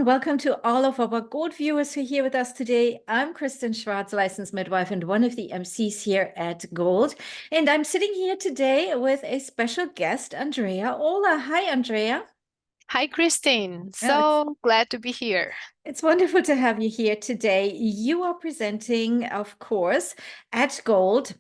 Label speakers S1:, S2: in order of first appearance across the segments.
S1: and welcome to all of our Gold viewers who are here with us today. I'm Kristen Schwartz, licensed midwife and one of the MCs here at Gold. And I'm sitting here today with a special guest, Andreea Ola. Hi, Andreea.
S2: Hi, Christine.
S1: Oh,
S2: So glad to be here.
S1: it's wonderful to have you here today. You are presenting, of course, at Gold.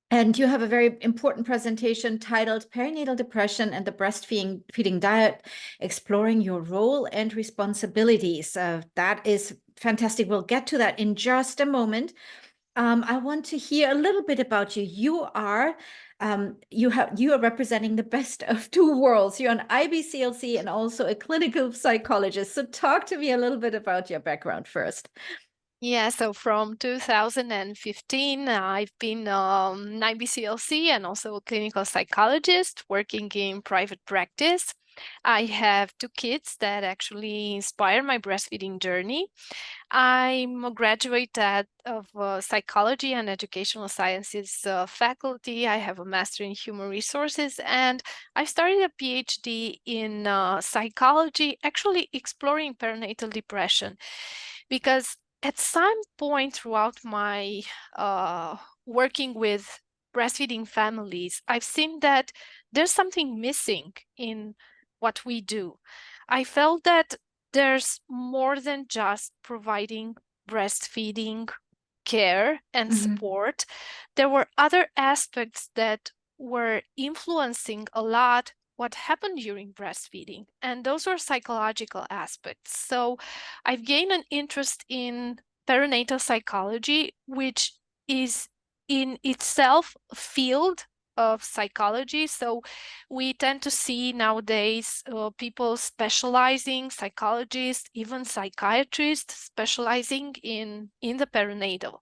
S1: And you have a very important presentation titled Perinatal Depression and the Breastfeeding Diet, Exploring Your Role and Responsibilities. That is fantastic. We'll get to that in just a moment. I want to hear a little bit about you. You are representing the best of two worlds. You're an IBCLC and also a clinical psychologist. So talk to me a little bit about your background first.
S2: Yeah, so from 2015, I've been an IBCLC and also a clinical psychologist working in private practice. I have two kids that actually inspire my breastfeeding journey. I'm a graduate of Psychology and Educational Sciences faculty. I have a master in Human Resources, and I started a PhD in psychology, actually exploring perinatal depression, because at some point throughout my working with breastfeeding families, I've seen that there's something missing in what we do. I felt that there's more than just providing breastfeeding care and support. There were other aspects that were influencing a lot what happened during breastfeeding, and those were psychological aspects. So I've gained an interest in perinatal psychology, which is in itself a field of psychology. So we tend to see nowadays people specializing, psychologists, even psychiatrists specializing in the perinatal.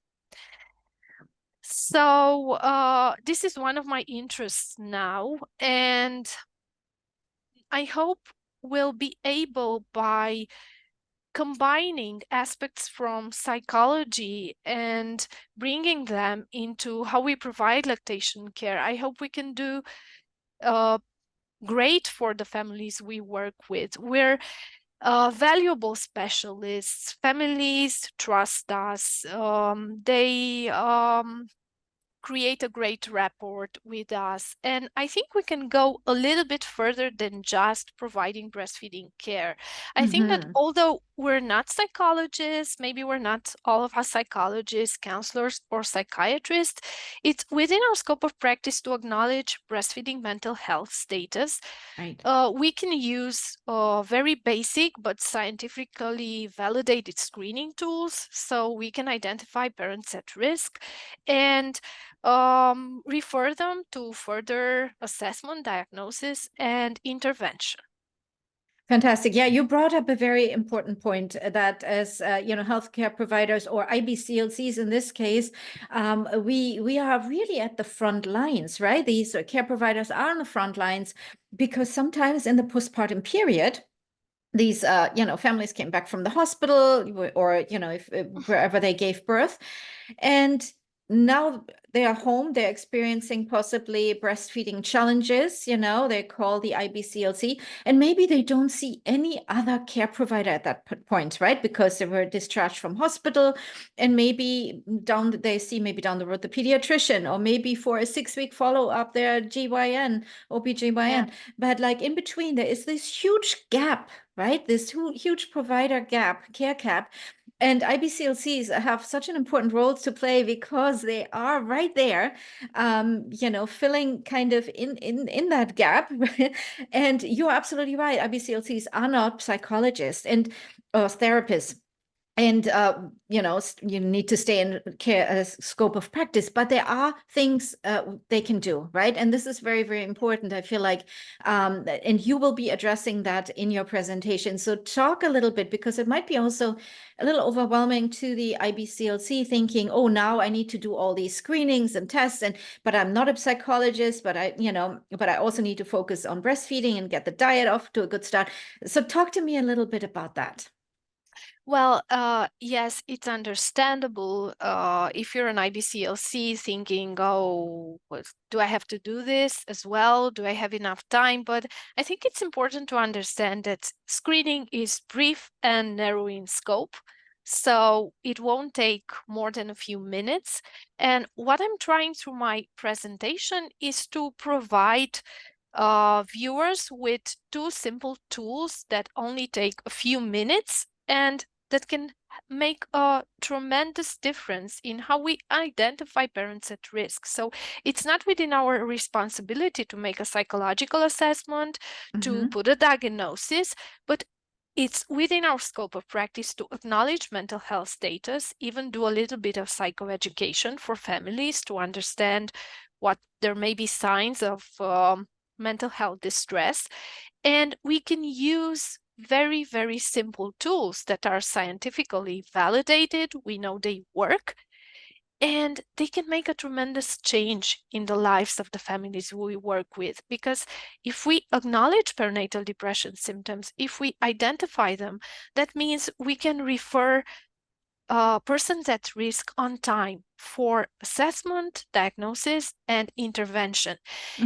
S2: So this is one of my interests now, and I hope we'll be able, by combining aspects from psychology and bringing them into how we provide lactation care, I hope we can do great for the families we work with. We're valuable specialists. Families trust us. They create a great rapport with us. And I think we can go a little bit further than just providing breastfeeding care. I think that although we're not psychologists, maybe we're not all of us psychologists, counselors, or psychiatrists, it's within our scope of practice to acknowledge breastfeeding mental health status.
S1: Right.
S2: We can use very basic but scientifically validated screening tools, so we can identify parents at risk and refer them to further assessment, diagnosis, and intervention.
S1: Fantastic. Yeah, you brought up a very important point that as healthcare providers or IBCLCs in this case, we are really at the front lines, right? These care providers are on the front lines because sometimes in the postpartum period, these families came back from the hospital or if wherever they gave birth, and now they are home, they're experiencing possibly breastfeeding challenges, they call the IBCLC, and maybe they don't see any other care provider at that point, right? Because they were discharged from hospital, and maybe they see maybe down the road the pediatrician, or maybe for a 6-week follow-up their GYN, OBGYN. Yeah. But like in between, there is this huge gap, right? This huge provider gap, care gap. And IBCLCs have such an important role to play because they are right there, filling kind of in that gap. And you're absolutely right. IBCLCs are not psychologists and therapists. And, you need to stay in care scope of practice, but there are things they can do, right? And this is very, very important. I feel like, and you will be addressing that in your presentation. So talk a little bit, because it might be also a little overwhelming to the IBCLC thinking, oh, now I need to do all these screenings and tests, but I'm not a psychologist, but I also need to focus on breastfeeding and get the diet off to a good start. So talk to me a little bit about that.
S2: Well, yes, it's understandable if you're an IBCLC thinking, oh, do I have to do this as well? Do I have enough time? But I think it's important to understand that screening is brief and narrow in scope. So it won't take more than a few minutes. And what I'm trying through my presentation is to provide viewers with two simple tools that only take a few minutes and that can make a tremendous difference in how we identify parents at risk. So it's not within our responsibility to make a psychological assessment, to put a diagnosis, but it's within our scope of practice to acknowledge mental health status, even do a little bit of psychoeducation for families to understand what there may be signs of mental health distress. And we can use very, very simple tools that are scientifically validated. We know they work, and they can make a tremendous change in the lives of the families we work with. Because if we acknowledge perinatal depression symptoms, if we identify them, that means we can refer persons at risk on time for assessment, diagnosis, and intervention,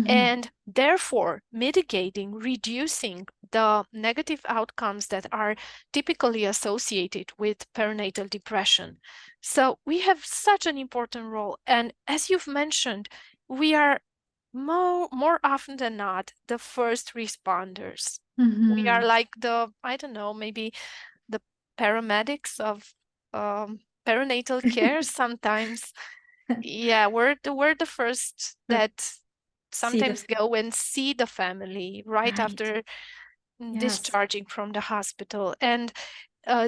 S2: and therefore mitigating, reducing the negative outcomes that are typically associated with perinatal depression. So we have such an important role. And as you've mentioned, we are more often than not the first responders. We are like the, I don't know, maybe the paramedics of perinatal care sometimes. Yeah, we're the first that
S1: See the
S2: sometimes go and see the family right
S1: right.
S2: after
S1: Yes,
S2: discharging from the hospital. And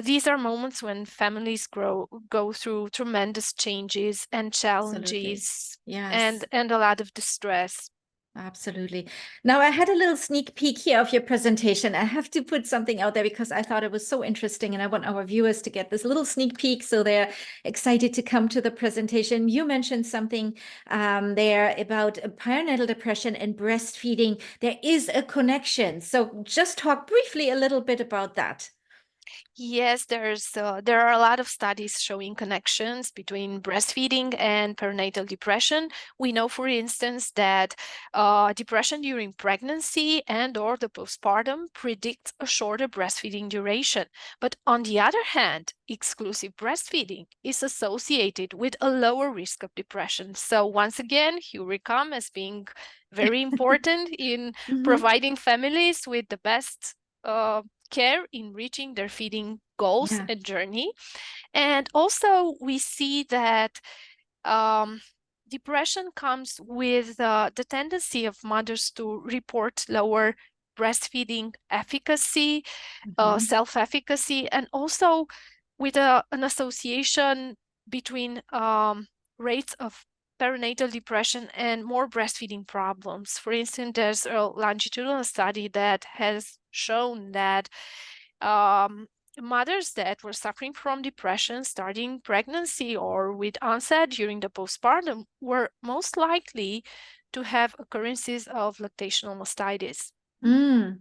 S2: these are moments when families go through tremendous changes and
S1: absolutely.
S2: challenges
S1: Yes.
S2: and a lot of distress.
S1: Absolutely. Now, I had a little sneak peek here of your presentation. I have to put something out there because I thought it was so interesting, and I want our viewers to get this little sneak peek so they're excited to come to the presentation. You mentioned something there about perinatal depression and breastfeeding. There is a connection. So just talk briefly a little bit about that.
S2: Yes, there are a lot of studies showing connections between breastfeeding and perinatal depression. We know, for instance, that depression during pregnancy and or the postpartum predicts a shorter breastfeeding duration. But on the other hand, exclusive breastfeeding is associated with a lower risk of depression. So once again, here we come as being very important in
S1: Mhm.
S2: providing families with the best care in reaching their feeding goals
S1: Yeah.
S2: and journey. And also we see that um, depression comes with the tendency of mothers to report lower breastfeeding efficacy,
S1: Mhm.
S2: self-efficacy, and also with an association between rates of perinatal depression and more breastfeeding problems. For instance, there's a longitudinal study that has shown that um, mothers that were suffering from depression starting pregnancy or with onset during the postpartum were most likely to have occurrences of lactational mastitis.
S1: Mm.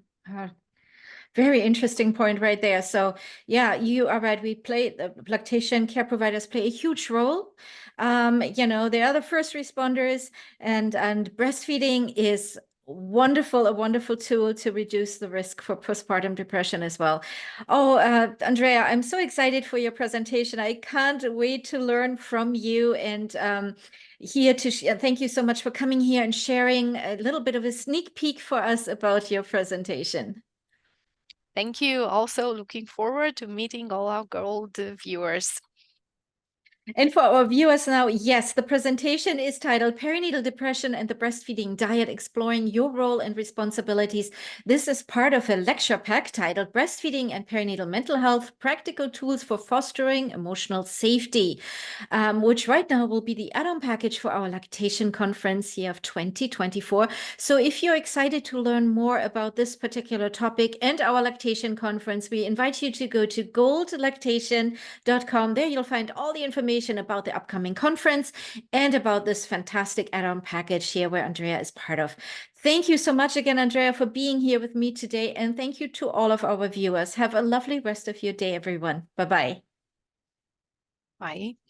S1: Very interesting point right there. So yeah, you are right. We play the lactation care providers play a huge role. They are the first responders, and breastfeeding is wonderful, a wonderful tool to reduce the risk for postpartum depression as well. Oh, Andreea, I'm so excited for your presentation. I can't wait to learn from you and here to thank you so much for coming here and sharing a little bit of a sneak peek for us about your presentation.
S2: Thank you. Also looking forward to meeting all our gold viewers.
S1: And for our viewers now, yes, the presentation is titled Perinatal Depression and the Breastfeeding Diet, Exploring Your Role and Responsibilities. This is part of a lecture pack titled Breastfeeding and Perinatal Mental Health, Practical Tools for Fostering Emotional Safety, which right now will be the add-on package for our lactation conference here of 2024. So if you're excited to learn more about this particular topic and our lactation conference, we invite you to go to goldlactation.com. There you'll find all the information information about the upcoming conference and about this fantastic add-on package here where Andreea is part of. Thank you so much again, Andreea, for being here with me today. And thank you to all of our viewers. Have a lovely rest of your day, everyone. Bye-bye.
S2: Bye.